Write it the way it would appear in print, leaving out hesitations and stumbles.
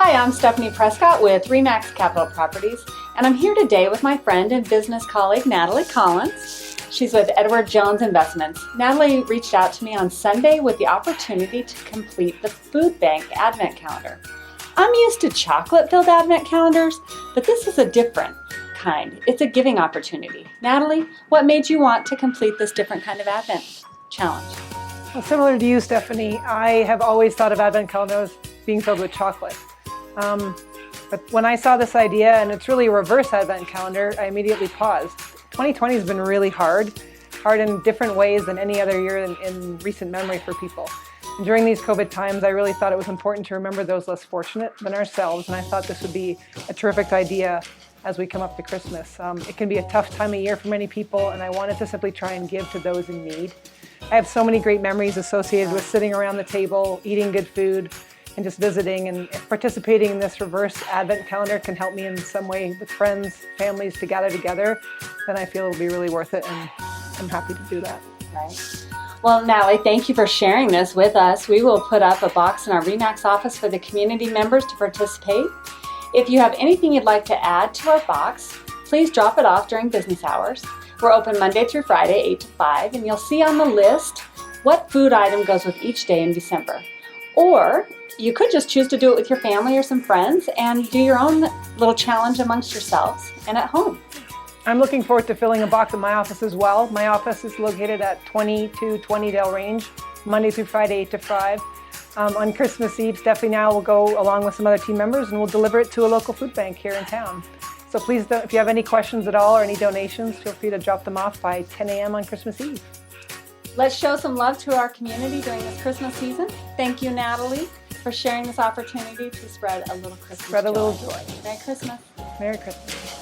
Hi, I'm Stephanie Prescott with REMAX Capital Properties, and I'm here today with my friend and business colleague, Natalie Collins. She's with Edward Jones Investments. Natalie reached out to me on Sunday with the opportunity to complete the food bank advent calendar. I'm used to chocolate-filled advent calendars, but this is a different kind. It's a giving opportunity. Natalie, what made you want to complete this different kind of advent challenge? Well, similar to you, Stephanie, I have always thought of advent calendars being filled with chocolate. But when I saw this idea, and it's really a reverse advent calendar, I immediately paused. 2020 has been really hard in different ways than any other year in recent memory for people. And during these COVID times, I really thought it was important to remember those less fortunate than ourselves, and I thought this would be a terrific idea as we come up to Christmas. It can be a tough time of year for many people, and I wanted to simply try and give to those in need. I have so many great memories associated with sitting around the table, eating good food, and just visiting, and if participating in this reverse advent calendar can help me in some way with friends, families to gather together, then I feel it'll be really worth it, and I'm happy to do that. Right. Well, Natalie, thank you for sharing this with us. We will put up a box in our REMAX office for the community members to participate. If you have anything you'd like to add to our box, please drop it off during business hours. We're open Monday through Friday, 8 to 5, and you'll see on the list what food item goes with each day in December. Or you could just choose to do it with your family or some friends and do your own little challenge amongst yourselves and at home. I'm looking forward to filling a box at my office as well. My office is located at 2220 Dale Range, Monday through Friday, 8 to 5. On Christmas Eve, Stephanie and I will go along with some other team members and we'll deliver it to a local food bank here in town. So please, if you have any questions at all or any donations, feel free to drop them off by 10 a.m. on Christmas Eve. Let's show some love to our community during this Christmas season. Thank you, Natalie, for sharing this opportunity to spread a little Christmas joy. Spread a little joy. Merry Christmas. Merry Christmas.